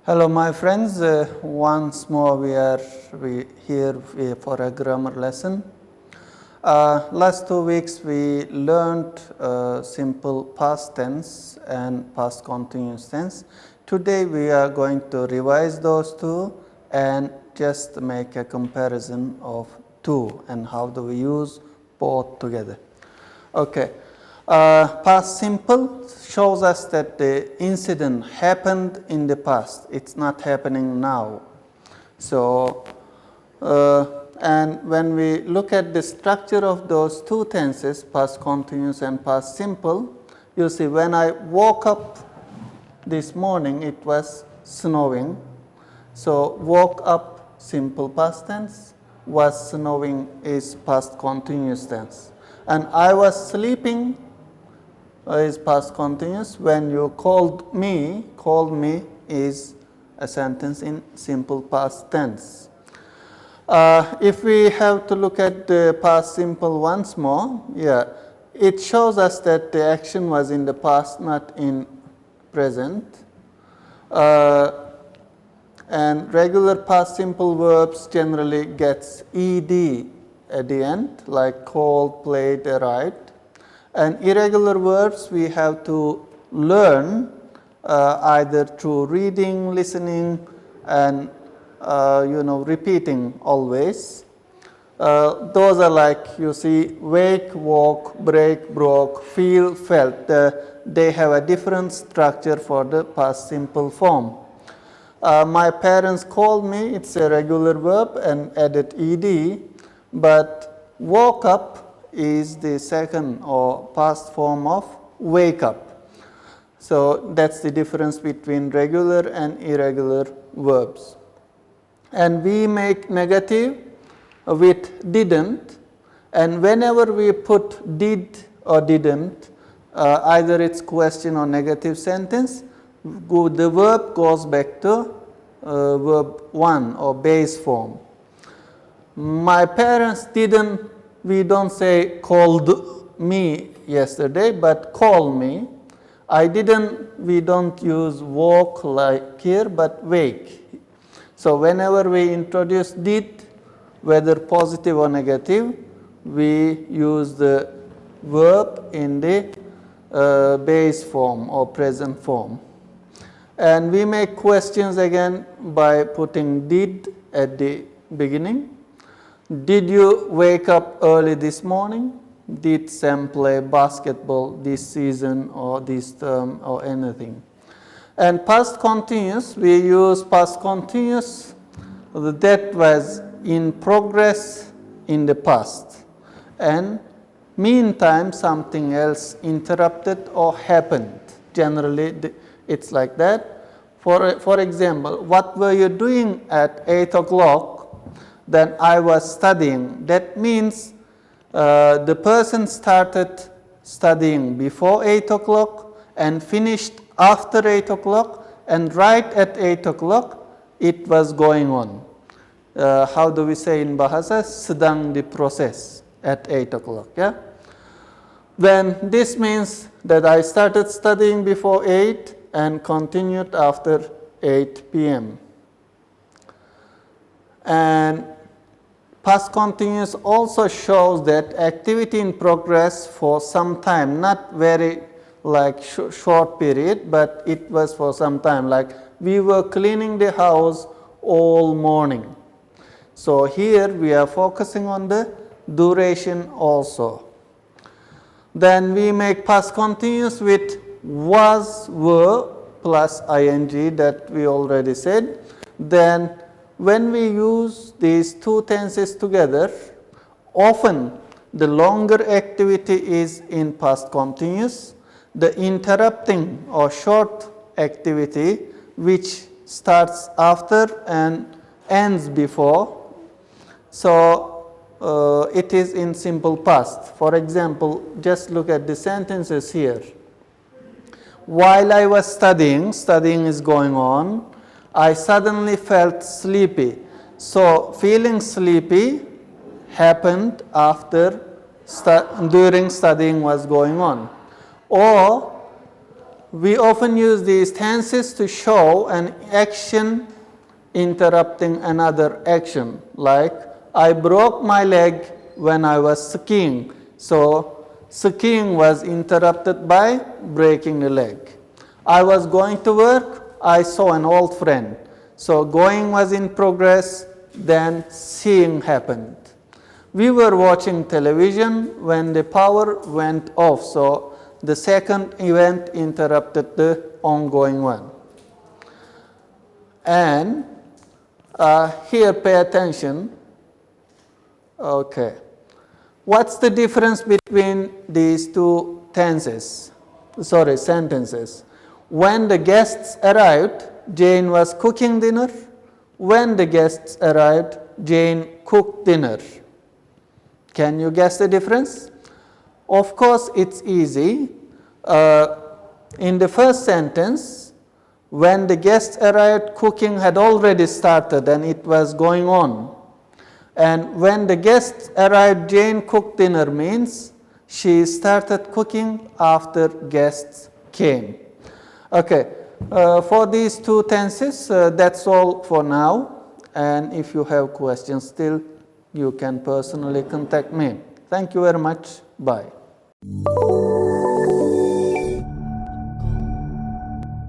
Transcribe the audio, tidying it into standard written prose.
Hello, my friends. Once more, we are here for a grammar lesson. Last 2 weeks, we learned simple past tense and past continuous tense. Today, we are going to revise those two and just make a comparison of two and how do we use both together. Okay. Past simple shows us that the incident happened in the past. It's not happening now. So, and when we look at the structure of those two tenses, past continuous and past simple, you see when I woke up this morning, it was snowing. So, woke up, simple past tense, was snowing is past continuous tense. And I was sleeping is past continuous. When you called me is a sentence in simple past tense. If we have to look at the past simple once more, it shows us that the action was in the past, not in present. And regular past simple verbs generally gets ed at the end, like called, played, arrived. And irregular verbs we have to learn either through reading, listening, and repeating always. Those are like you see wake, woke, break, broke, feel, felt. They have a different structure for the past simple form. My parents called me, it's a regular verb and added ed, but woke up is the second or past form of wake up. So that's the difference between regular and irregular verbs. And we make negative with didn't, and whenever we put did or didn't, either it's question or negative sentence, the verb goes back to verb 1 or base form. My parents didn't, we don't say called me yesterday, but call me. I didn't, we don't use woke like here, but wake. So whenever we introduce did, whether positive or negative, we use the verb in the base form or present form. And we make questions again by putting did at the beginning. Did you wake up early this morning? Did Sam play basketball this season or this term or anything? And past continuous, we use past continuous that was in progress in the past. And meantime, something else interrupted or happened. Generally, it's like that. For example, what were you doing at 8 o'clock? Then I was studying. That means the person started studying before 8 o'clock and finished after 8 o'clock, and right at 8 o'clock it was going on. How do we say in Bahasa? Sedang diproses at 8 o'clock. Yeah? Then this means that I started studying before 8 and continued after 8 p.m. And past continuous also shows that activity in progress for some time, not very like short period, but it was for some time, like we were cleaning the house all morning. So here we are focusing on the duration also. Then we make past continuous with was, were plus ing that we already said. Then when we use these two tenses together, often the longer activity is in past continuous, the interrupting or short activity which starts after and ends before. So it is in simple past. For example, just look at the sentences here. While I was studying is going on, I suddenly felt sleepy. So feeling sleepy happened after during studying was going on. Or we often use these tenses to show an action interrupting another action, like I broke my leg when I was skiing. So skiing was interrupted by breaking the leg. I was going to work, I saw an old friend. So going was in progress, then seeing happened. We were watching television when the power went off, so the second event interrupted the ongoing one. And here pay attention. Okay. What's the difference between these two sentences? When the guests arrived, Jane was cooking dinner. When the guests arrived, Jane cooked dinner. Can you guess the difference? Of course, it's easy. In the first sentence, when the guests arrived, cooking had already started and it was going on. And when the guests arrived, Jane cooked dinner means she started cooking after guests came. Okay, for these two tenses, that's all for now. And if you have questions still, you can personally contact me. Thank you very much. Bye.